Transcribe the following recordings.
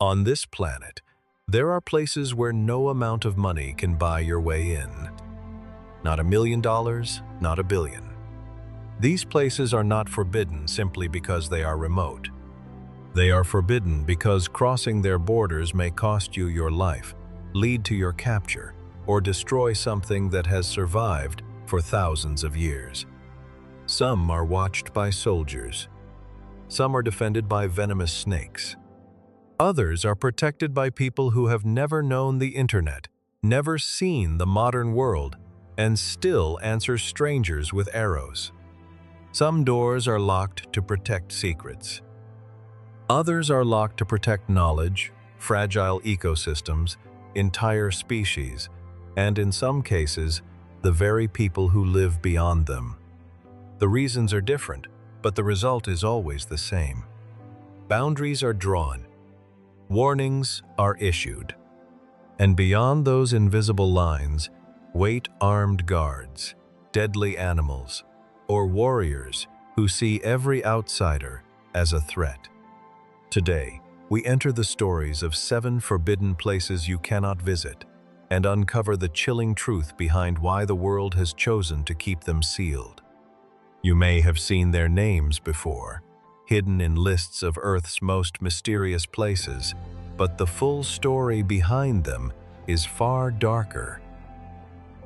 On this planet, there are places where no amount of money can buy your way in. Not $1 million, not a billion. These places are not forbidden simply because they are remote. They are forbidden because crossing their borders may cost you your life, lead to your capture, or destroy something that has survived for thousands of years. Some are watched by soldiers. Some are defended by venomous snakes. Others are protected by people who have never known the internet, never seen the modern world, and still answer strangers with arrows. Some doors are locked to protect secrets. Others are locked to protect knowledge, fragile ecosystems, entire species, and in some cases, the very people who live beyond them. The reasons are different, but the result is always the same. Boundaries are drawn. Warnings are issued. And beyond those invisible lines, wait armed guards, deadly animals, or warriors who see every outsider as a threat. Today, we enter the stories of 7 forbidden places you cannot visit and uncover the chilling truth behind why the world has chosen to keep them sealed. You may have seen their names before, hidden in lists of Earth's most mysterious places, but the full story behind them is far darker.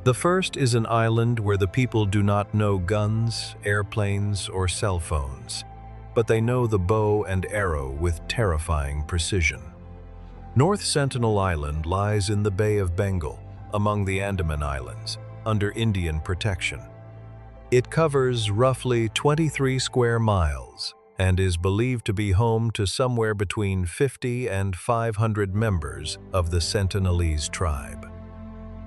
The first is an island where the people do not know guns, airplanes, or cell phones, but they know the bow and arrow with terrifying precision. North Sentinel Island lies in the Bay of Bengal, among the Andaman Islands, under Indian protection. It covers roughly 23 square miles and is believed to be home to somewhere between 50 and 500 members of the Sentinelese tribe.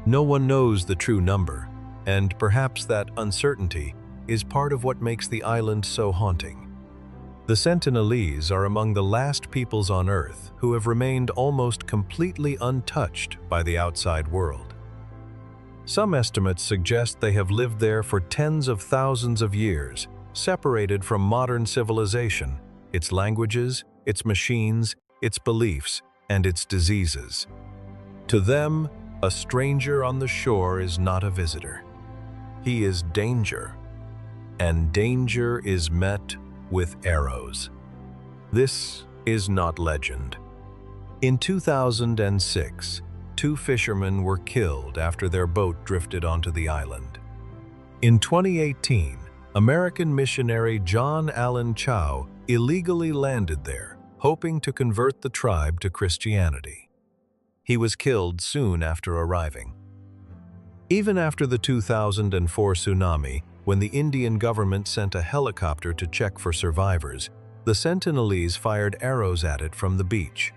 No one knows the true number, and perhaps that uncertainty is part of what makes the island so haunting. The Sentinelese are among the last peoples on Earth who have remained almost completely untouched by the outside world. Some estimates suggest they have lived there for tens of thousands of years, separated from modern civilization, its languages, its machines, its beliefs, and its diseases. To them, a stranger on the shore is not a visitor. He is danger, and danger is met with arrows. This is not legend. In 2006, 2 fishermen were killed after their boat drifted onto the island. In 2018, American missionary John Allen Chow illegally landed there, hoping to convert the tribe to Christianity. He was killed soon after arriving. Even after the 2004 tsunami, when the Indian government sent a helicopter to check for survivors, the Sentinelese fired arrows at it from the beach.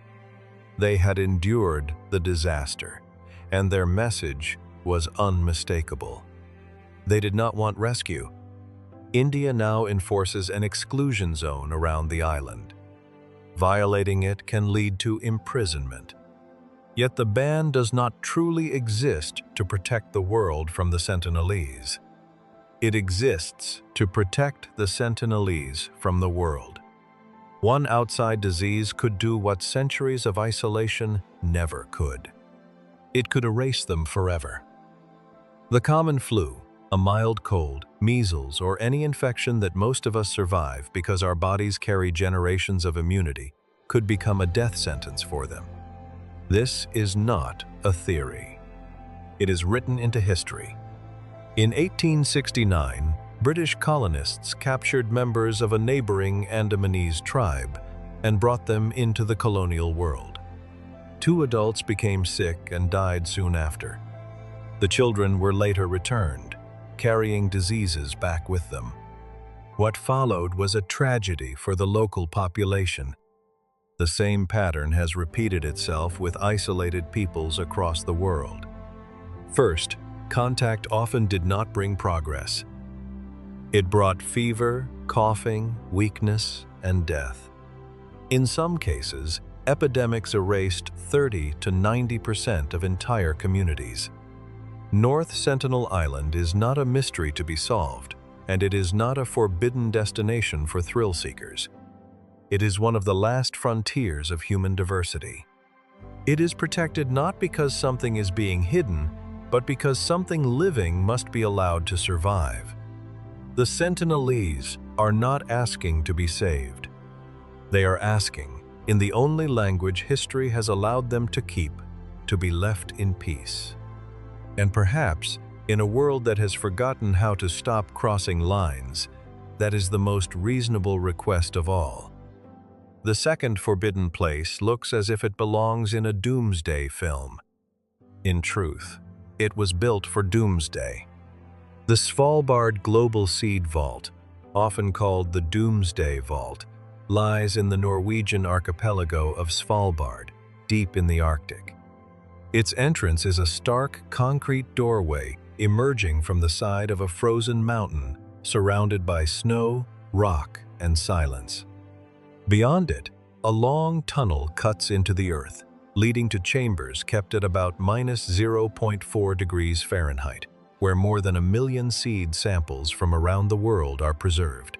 They had endured the disaster, and their message was unmistakable. They did not want rescue. India now enforces an exclusion zone around the island. Violating it can lead to imprisonment. Yet the ban does not truly exist to protect the world from the Sentinelese. It exists to protect the Sentinelese from the world. One outside disease could do what centuries of isolation never could. It could erase them forever. The common flu, a mild cold, measles, or any infection that most of us survive because our bodies carry generations of immunity, could become a death sentence for them. This is not a theory. It is written into history. In 1869, British colonists captured members of a neighboring Andamanese tribe and brought them into the colonial world. 2 adults became sick and died soon after. The children were later returned, carrying diseases back with them. What followed was a tragedy for the local population. The same pattern has repeated itself with isolated peoples across the world. First, contact often did not bring progress. It brought fever, coughing, weakness, and death. In some cases, epidemics erased 30 to 90% of entire communities. North Sentinel Island is not a mystery to be solved, and it is not a forbidden destination for thrill seekers. It is one of the last frontiers of human diversity. It is protected not because something is being hidden, but because something living must be allowed to survive. The Sentinelese are not asking to be saved. They are asking, in the only language history has allowed them to keep, to be left in peace. And perhaps, in a world that has forgotten how to stop crossing lines, that is the most reasonable request of all. The second forbidden place looks as if it belongs in a doomsday film. In truth, it was built for doomsday. The Svalbard Global Seed Vault, often called the Doomsday Vault, lies in the Norwegian archipelago of Svalbard, deep in the Arctic. Its entrance is a stark concrete doorway emerging from the side of a frozen mountain surrounded by snow, rock, and silence. Beyond it, a long tunnel cuts into the earth, leading to chambers kept at about -0.4 degrees Fahrenheit, where more than 1 million seed samples from around the world are preserved.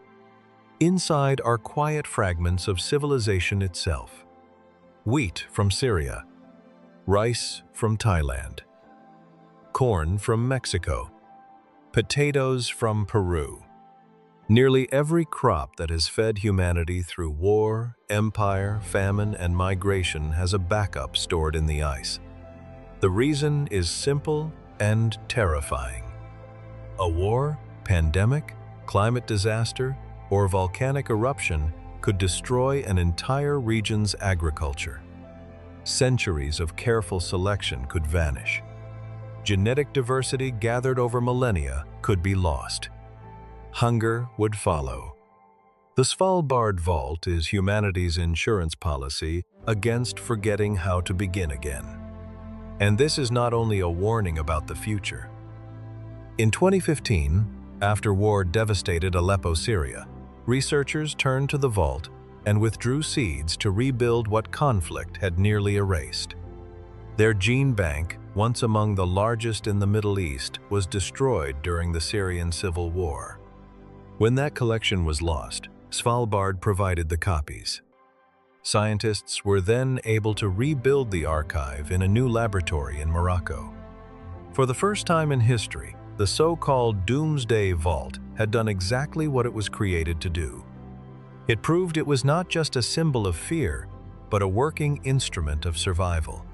Inside are quiet fragments of civilization itself. Wheat from Syria, rice from Thailand, corn from Mexico, potatoes from Peru. Nearly every crop that has fed humanity through war, empire, famine, and migration has a backup stored in the ice. The reason is simple and terrifying. A war, pandemic, climate disaster, or volcanic eruption could destroy an entire region's agriculture. Centuries of careful selection could vanish. Genetic diversity gathered over millennia could be lost. Hunger would follow. The Svalbard Vault is humanity's insurance policy against forgetting how to begin again. And this is not only a warning about the future. In 2015, after war devastated Aleppo, Syria, researchers turned to the vault and withdrew seeds to rebuild what conflict had nearly erased. Their gene bank, once among the largest in the Middle East, was destroyed during the Syrian civil war. When that collection was lost, Svalbard provided the copies. Scientists were then able to rebuild the archive in a new laboratory in Morocco. For the first time in history, the so-called Doomsday Vault had done exactly what it was created to do. It proved it was not just a symbol of fear, but a working instrument of survival.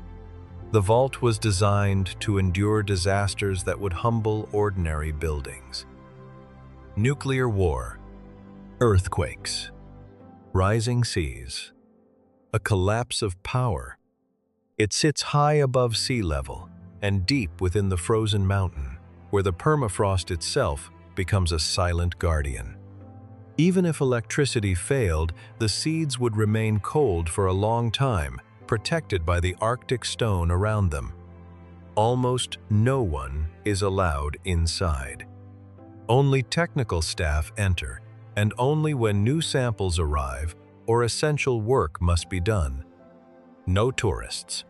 The vault was designed to endure disasters that would humble ordinary buildings. Nuclear war, earthquakes, rising seas, a collapse of power. It sits high above sea level and deep within the frozen mountain, where the permafrost itself becomes a silent guardian. Even if electricity failed, the seeds would remain cold for a long time, protected by the Arctic stone around them. Almost no one is allowed inside. Only technical staff enter, and only when new samples arrive or essential work must be done. No tourists,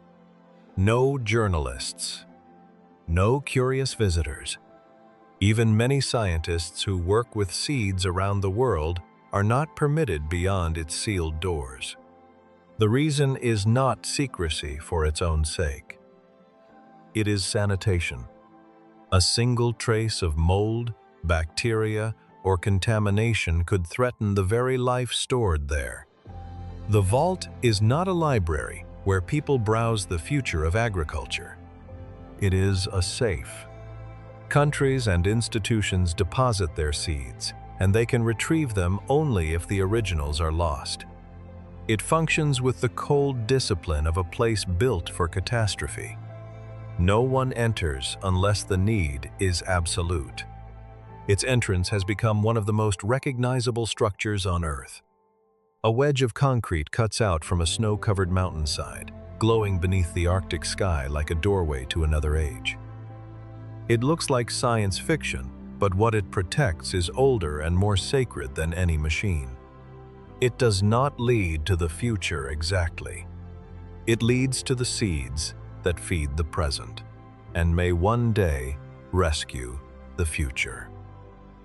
no journalists, no curious visitors. Even many scientists who work with seeds around the world are not permitted beyond its sealed doors. The reason is not secrecy for its own sake. It is sanitation. A single trace of mold, bacteria, or contamination could threaten the very life stored there. The vault is not a library where people browse the future of agriculture. It is a safe. Countries and institutions deposit their seeds, and they can retrieve them only if the originals are lost. It functions with the cold discipline of a place built for catastrophe. No one enters unless the need is absolute. Its entrance has become one of the most recognizable structures on Earth. A wedge of concrete cuts out from a snow-covered mountainside, glowing beneath the Arctic sky like a doorway to another age. It looks like science fiction, but what it protects is older and more sacred than any machine. It does not lead to the future exactly. It leads to the seeds that feed the present, and may one day rescue the future.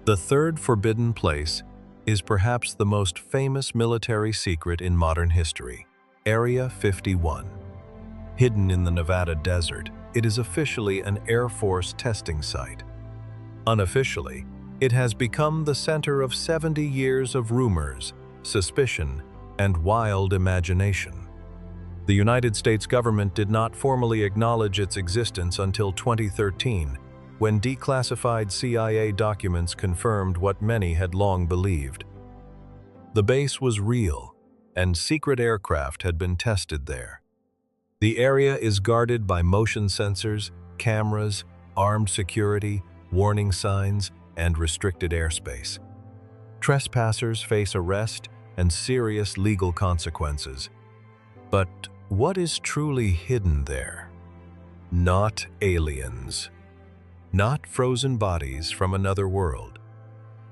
The third forbidden place is perhaps the most famous military secret in modern history, Area 51. Hidden in the Nevada desert, it is officially an Air Force testing site. Unofficially, it has become the center of 70 years of rumors, suspicion, and wild imagination. The United States government did not formally acknowledge its existence until 2013, when declassified CIA documents confirmed what many had long believed. The base was real, and secret aircraft had been tested there. The area is guarded by motion sensors, cameras, armed security, warning signs, and restricted airspace. Trespassers face arrest and serious legal consequences. But what is truly hidden there? Not aliens. Not frozen bodies from another world.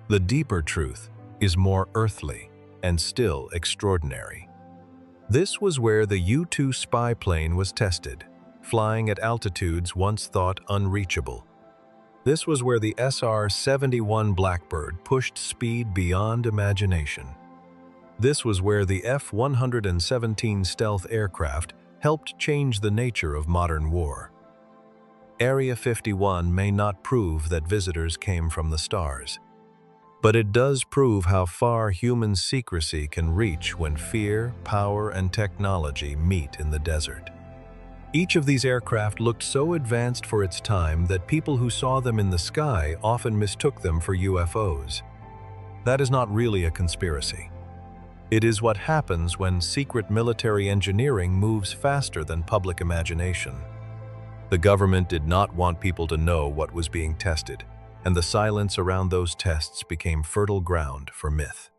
The deeper truth is more earthly and still extraordinary. This was where the U-2 spy plane was tested, flying at altitudes once thought unreachable. This was where the SR-71 Blackbird pushed speed beyond imagination. This was where the F-117 stealth aircraft helped change the nature of modern war. Area 51 may not prove that visitors came from the stars, but it does prove how far human secrecy can reach when fear, power, and technology meet in the desert. Each of these aircraft looked so advanced for its time that people who saw them in the sky often mistook them for UFOs. That is not really a conspiracy. It is what happens when secret military engineering moves faster than public imagination. The government did not want people to know what was being tested, and the silence around those tests became fertile ground for myth.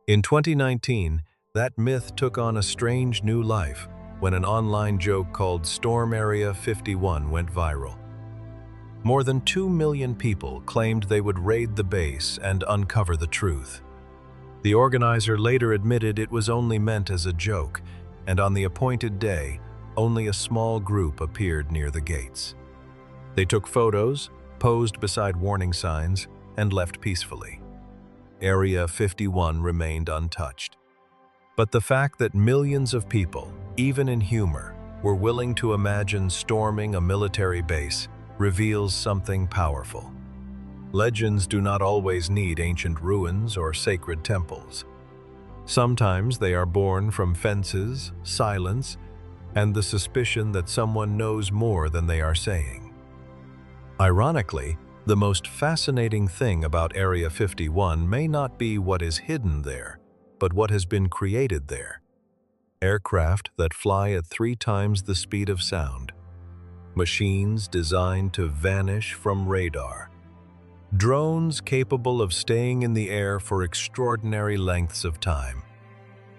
In 2019, that myth took on a strange new life when an online joke called Storm Area 51 went viral. More than 2 million people claimed they would raid the base and uncover the truth. The organizer later admitted it was only meant as a joke, and on the appointed day, only a small group appeared near the gates. They took photos, posed beside warning signs, and left peacefully. Area 51 remained untouched. But the fact that millions of people, even in humor, were willing to imagine storming a military base reveals something powerful. Legends do not always need ancient ruins or sacred temples. Sometimes they are born from fences, silence, and the suspicion that someone knows more than they are saying. Ironically, the most fascinating thing about Area 51 may not be what is hidden there, but what has been created there. Aircraft that fly at 3 times the speed of sound. Machines designed to vanish from radar. Drones capable of staying in the air for extraordinary lengths of time.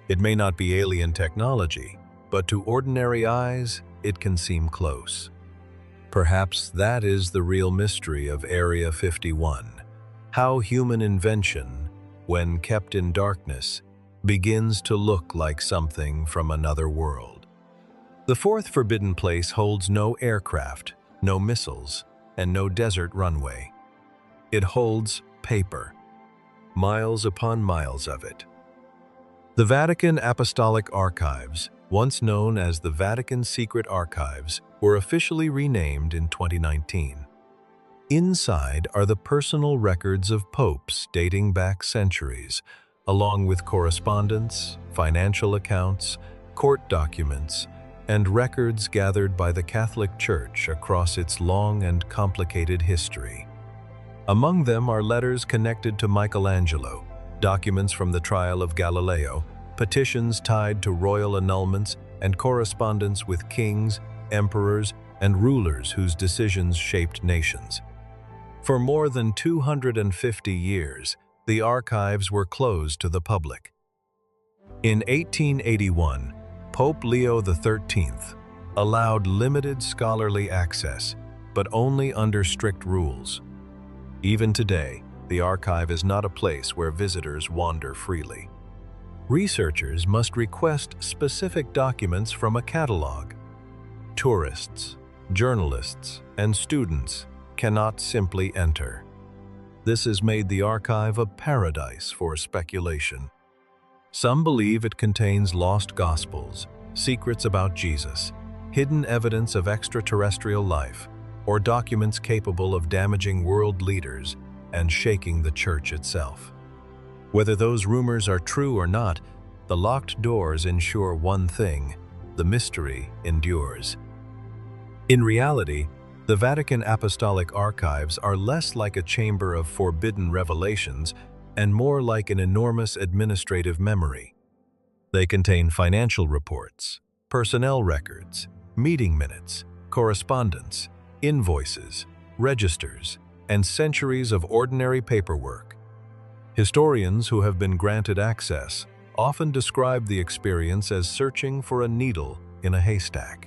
It may not be alien technology, but to ordinary eyes, it can seem close. Perhaps that is the real mystery of Area 51, how human invention, when kept in darkness, begins to look like something from another world. The fourth forbidden place holds no aircraft, no missiles, and no desert runway. It holds paper, miles upon miles of it. The Vatican Apostolic Archives, once known as the Vatican Secret Archives, were officially renamed in 2019. Inside are the personal records of popes dating back centuries, along with correspondence, financial accounts, court documents, and records gathered by the Catholic Church across its long and complicated history. Among them are letters connected to Michelangelo, documents from the trial of Galileo, petitions tied to royal annulments, and correspondence with kings, emperors, and rulers whose decisions shaped nations. For more than 250 years, the archives were closed to the public. In 1881, Pope Leo XIII allowed limited scholarly access, but only under strict rules. Even today, the archive is not a place where visitors wander freely. Researchers must request specific documents from a catalog. Tourists, journalists, and students cannot simply enter. This has made the archive a paradise for speculation. Some believe it contains lost gospels, secrets about Jesus, hidden evidence of extraterrestrial life, or documents capable of damaging world leaders and shaking the church itself. Whether those rumors are true or not, the locked doors ensure one thing: the mystery endures. In reality, the Vatican Apostolic Archives are less like a chamber of forbidden revelations and more like an enormous administrative memory. They contain financial reports, personnel records, meeting minutes, correspondence, invoices, registers, and centuries of ordinary paperwork. Historians who have been granted access often describe the experience as searching for a needle in a haystack.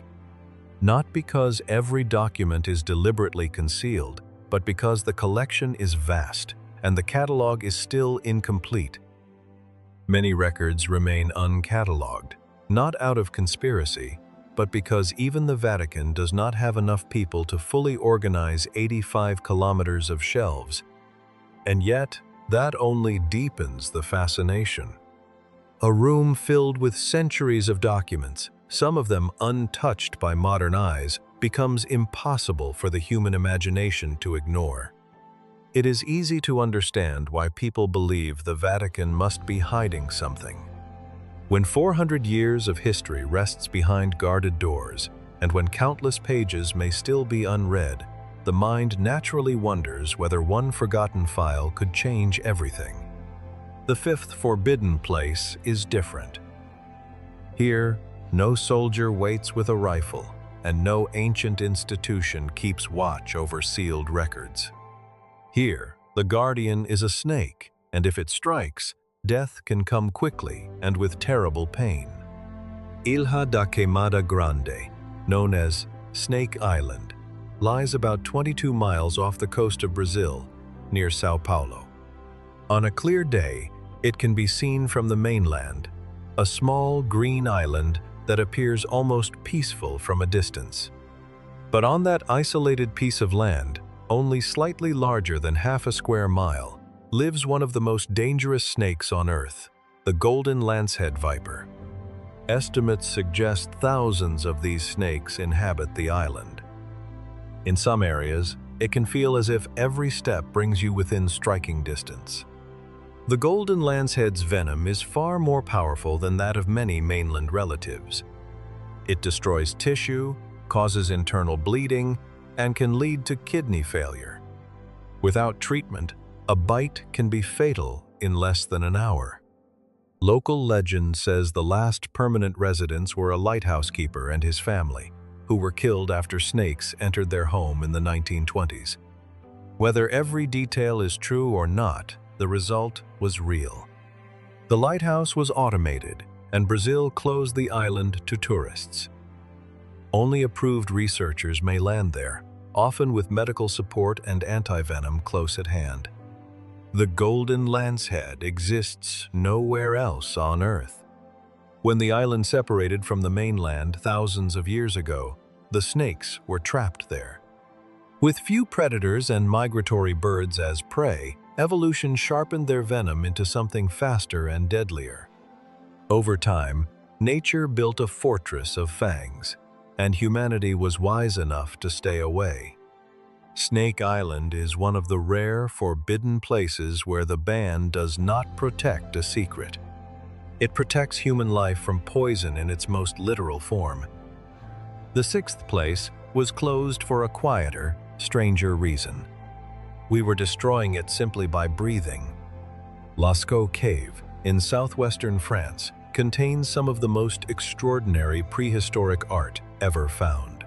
Not because every document is deliberately concealed, but because the collection is vast and the catalog is still incomplete. Many records remain uncatalogued, not out of conspiracy, but because even the Vatican does not have enough people to fully organize 85 kilometers of shelves. And yet, that only deepens the fascination. A room filled with centuries of documents, some of them untouched by modern eyes, becomes impossible for the human imagination to ignore. It is easy to understand why people believe the Vatican must be hiding something. When 400 years of history rests behind guarded doors, and when countless pages may still be unread, the mind naturally wonders whether one forgotten file could change everything. The fifth forbidden place is different. Here, no soldier waits with a rifle, and no ancient institution keeps watch over sealed records. Here, the guardian is a snake, and if it strikes, death can come quickly and with terrible pain. Ilha da Queimada Grande, known as Snake Island, lies about 22 miles off the coast of Brazil, near São Paulo. On a clear day, it can be seen from the mainland, a small green island that appears almost peaceful from a distance. But on that isolated piece of land, only slightly larger than half a square mile, lives one of the most dangerous snakes on Earth, the golden lancehead viper. Estimates suggest thousands of these snakes inhabit the island. In some areas, it can feel as if every step brings you within striking distance. The golden lancehead's venom is far more powerful than that of many mainland relatives. It destroys tissue, causes internal bleeding, and can lead to kidney failure. Without treatment, a bite can be fatal in less than an hour. Local legend says the last permanent residents were a lighthouse keeper and his family, who were killed after snakes entered their home in the 1920s. Whether every detail is true or not, the result was real. The lighthouse was automated, and Brazil closed the island to tourists. Only approved researchers may land there, often with medical support and antivenom close at hand. The golden lancehead exists nowhere else on Earth. When the island separated from the mainland thousands of years ago, the snakes were trapped there. With few predators and migratory birds as prey, evolution sharpened their venom into something faster and deadlier. Over time, nature built a fortress of fangs, and humanity was wise enough to stay away. Snake Island is one of the rare, forbidden places where the ban does not protect a secret. It protects human life from poison in its most literal form. The sixth place was closed for a quieter, stranger reason. We were destroying it simply by breathing. Lascaux Cave, in southwestern France, contains some of the most extraordinary prehistoric art ever found.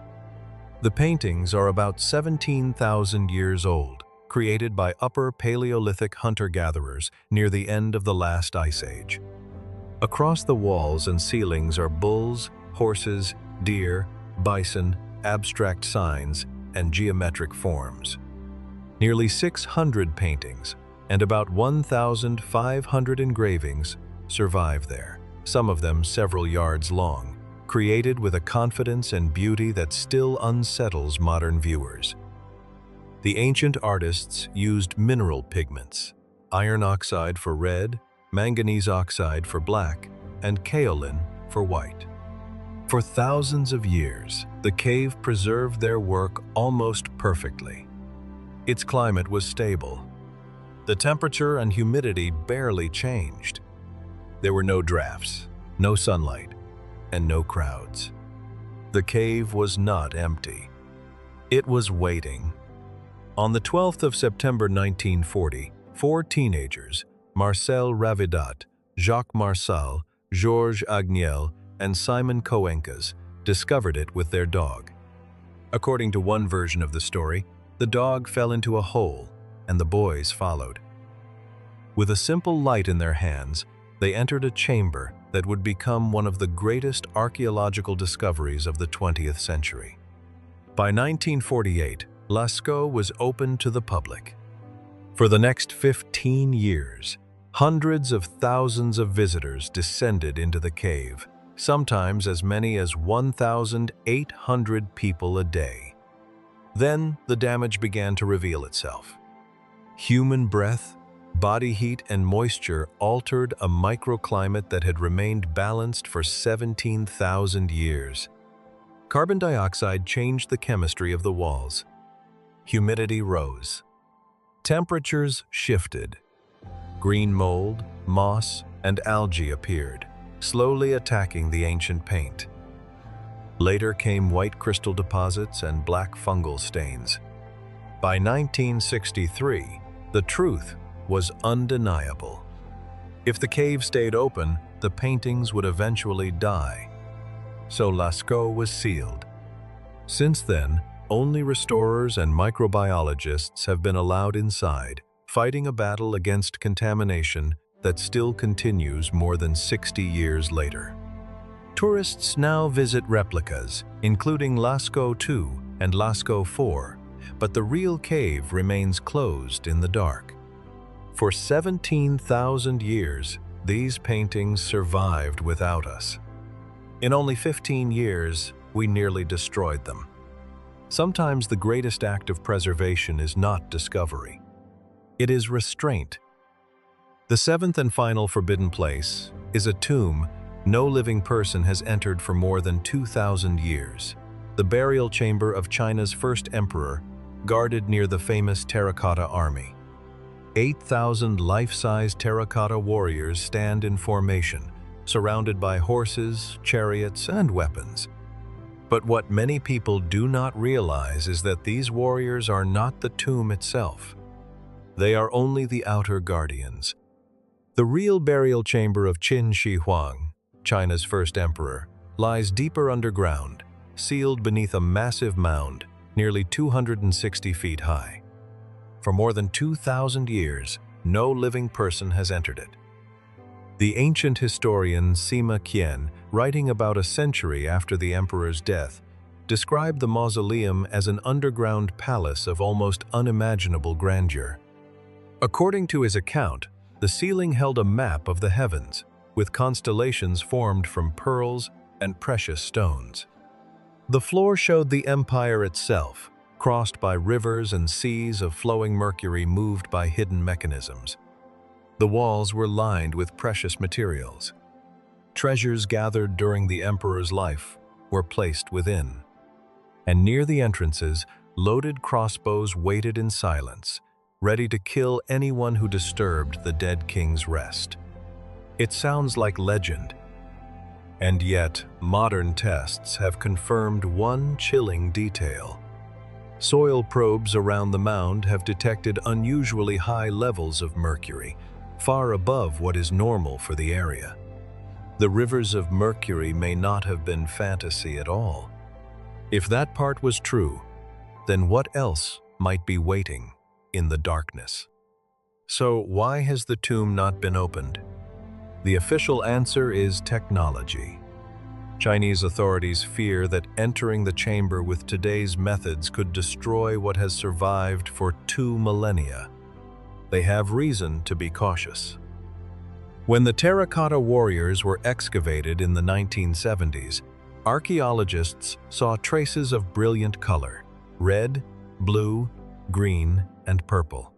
The paintings are about 17,000 years old, created by Upper Paleolithic hunter-gatherers near the end of the last ice age. Across the walls and ceilings are bulls, horses, deer, bison, abstract signs, and geometric forms. Nearly 600 paintings and about 1,500 engravings survive there, some of them several yards long, created with a confidence and beauty that still unsettles modern viewers. The ancient artists used mineral pigments, iron oxide for red, manganese oxide for black, and kaolin for white. For thousands of years, the cave preserved their work almost perfectly. Its climate was stable. The temperature and humidity barely changed. There were no drafts, no sunlight, and no crowds. The cave was not empty. It was waiting. On the 12th of September 1940, 4 teenagers, Marcel Ravidat, Jacques Marsal, Georges Agniel, and Simon Coenques, discovered it with their dog. According to one version of the story, the dog fell into a hole, and the boys followed. With a simple light in their hands, they entered a chamber that would become one of the greatest archaeological discoveries of the 20th century. By 1948, Lascaux was open to the public. For the next 15 years, hundreds of thousands of visitors descended into the cave, sometimes as many as 1,800 people a day. Then the damage began to reveal itself. Human breath, body heat, and moisture altered a microclimate that had remained balanced for 17,000 years. Carbon dioxide changed the chemistry of the walls. Humidity rose. Temperatures shifted. Green mold, moss, and algae appeared, slowly attacking the ancient paint. Later came white crystal deposits and black fungal stains. By 1963, the truth was undeniable. If the cave stayed open, the paintings would eventually die. So Lascaux was sealed. Since then, only restorers and microbiologists have been allowed inside, fighting a battle against contamination that still continues more than 60 years later. Tourists now visit replicas, including Lascaux II and Lascaux IV, but the real cave remains closed in the dark. For 17,000 years, these paintings survived without us. In only 15 years, we nearly destroyed them. Sometimes the greatest act of preservation is not discovery. It is restraint. The seventh and final forbidden place is a tomb no living person has entered for more than 2,000 years, the burial chamber of China's first emperor, guarded near the famous Terracotta Army. 8,000 life-size terracotta warriors stand in formation, surrounded by horses, chariots, and weapons. But what many people do not realize is that these warriors are not the tomb itself. They are only the outer guardians. The real burial chamber of Qin Shi Huang, China's first emperor, lies deeper underground, sealed beneath a massive mound, nearly 260 feet high. For more than 2,000 years, no living person has entered it. The ancient historian Sima Qian, writing about a century after the emperor's death, described the mausoleum as an underground palace of almost unimaginable grandeur. According to his account, the ceiling held a map of the heavens, with constellations formed from pearls and precious stones. The floor showed the empire itself, crossed by rivers and seas of flowing mercury moved by hidden mechanisms. The walls were lined with precious materials. Treasures gathered during the emperor's life were placed within. And near the entrances, loaded crossbows waited in silence, ready to kill anyone who disturbed the dead king's rest. It sounds like legend, and yet modern tests have confirmed one chilling detail. Soil probes around the mound have detected unusually high levels of mercury, far above what is normal for the area. The rivers of mercury may not have been fantasy at all. If that part was true, then what else might be waiting in the darkness? So why has the tomb not been opened? The official answer is technology. Chinese authorities fear that entering the chamber with today's methods could destroy what has survived for 2 millennia. They have reason to be cautious. When the terracotta warriors were excavated in the 1970s, archaeologists saw traces of brilliant color: red, blue, green, and purple.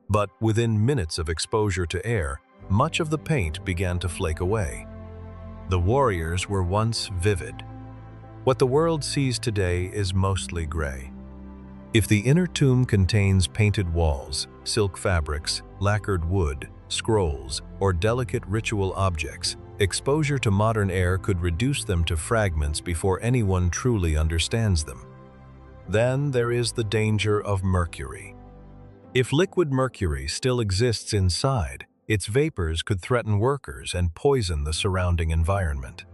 But within minutes of exposure to air, much of the paint began to flake away. The warriors were once vivid. What the world sees today is mostly gray. If the inner tomb contains painted walls, silk fabrics, lacquered wood, scrolls, or delicate ritual objects, exposure to modern air could reduce them to fragments before anyone truly understands them. Then there is the danger of mercury. If liquid mercury still exists inside, its vapors could threaten workers and poison the surrounding environment.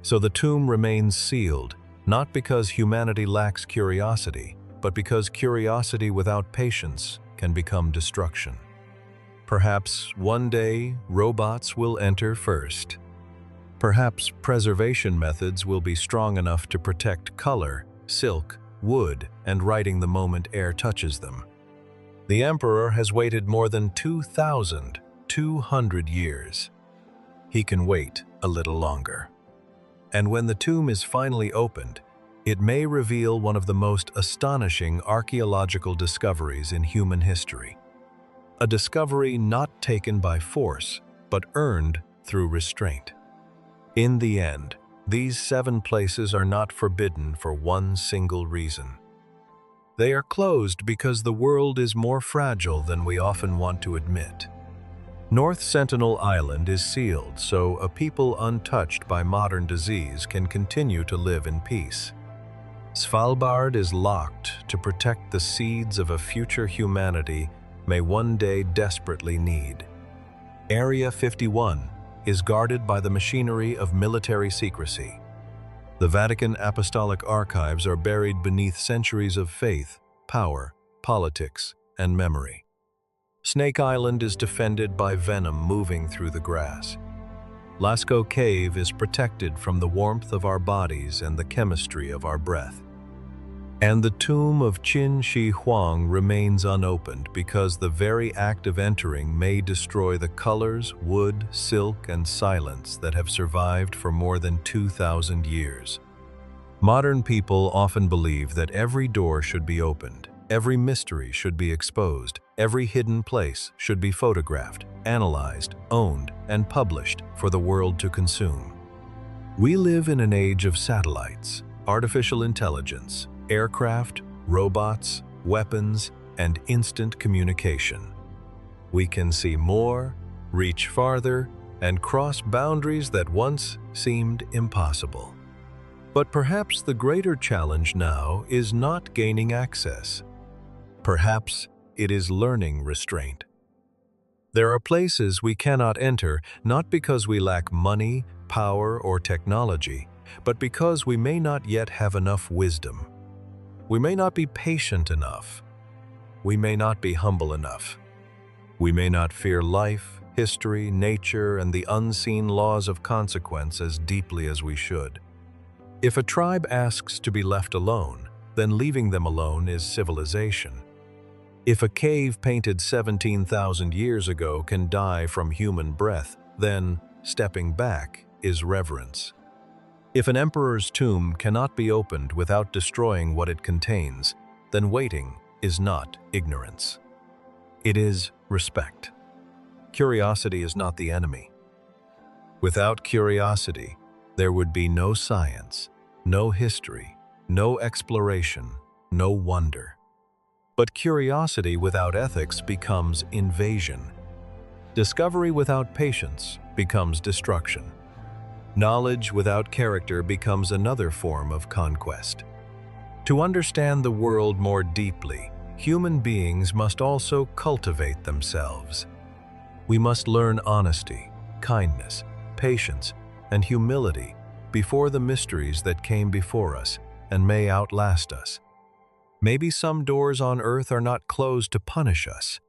So the tomb remains sealed, not because humanity lacks curiosity, but because curiosity without patience can become destruction. Perhaps one day robots will enter first. Perhaps preservation methods will be strong enough to protect color, silk, wood, and writing the moment air touches them. The emperor has waited more than 2,200 years. He can wait a little longer. And when the tomb is finally opened, it may reveal one of the most astonishing archaeological discoveries in human history. A discovery not taken by force, but earned through restraint. In the end, these 7 places are not forbidden for one single reason. They are closed because the world is more fragile than we often want to admit. North Sentinel Island is sealed so a people untouched by modern disease can continue to live in peace. Svalbard is locked to protect the seeds of a future humanity may one day desperately need. Area 51 is guarded by the machinery of military secrecy. The Vatican Apostolic Archives are buried beneath centuries of faith, power, politics, and memory. Snake Island is defended by venom moving through the grass. Lascaux Cave is protected from the warmth of our bodies and the chemistry of our breath. And the tomb of Qin Shi Huang remains unopened because the very act of entering may destroy the colors, wood, silk, and silence that have survived for more than 2,000 years. Modern people often believe that every door should be opened, every mystery should be exposed, every hidden place should be photographed, analyzed, owned, and published for the world to consume. We live in an age of satellites, artificial intelligence, aircraft, robots, weapons, and instant communication. We can see more, reach farther, and cross boundaries that once seemed impossible. But perhaps the greater challenge now is not gaining access. Perhaps it is learning restraint. There are places we cannot enter not because we lack money, power, or technology, but because we may not yet have enough wisdom. We may not be patient enough. We may not be humble enough. We may not fear life, history, nature, and the unseen laws of consequence as deeply as we should. If a tribe asks to be left alone, then leaving them alone is civilization. If a cave painted 17,000 years ago can die from human breath, then stepping back is reverence. If an emperor's tomb cannot be opened without destroying what it contains, then waiting is not ignorance. It is respect. Curiosity is not the enemy. Without curiosity, there would be no science, no history, no exploration, no wonder. But curiosity without ethics becomes invasion. Discovery without patience becomes destruction. Knowledge without character becomes another form of conquest. To understand the world more deeply, human beings must also cultivate themselves. We must learn honesty, kindness, patience, and humility before the mysteries that came before us and may outlast us. Maybe some doors on earth are not closed to punish us.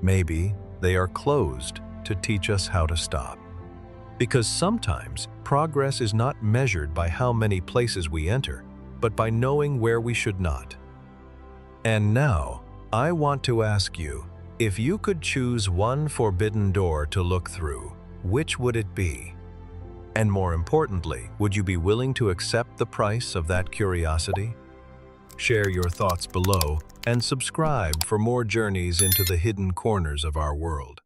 Maybe they are closed to teach us how to stop. Because sometimes progress is not measured by how many places we enter, but by knowing where we should not. And now, I want to ask you, if you could choose one forbidden door to look through, which would it be? And more importantly, would you be willing to accept the price of that curiosity? Share your thoughts below and subscribe for more journeys into the hidden corners of our world.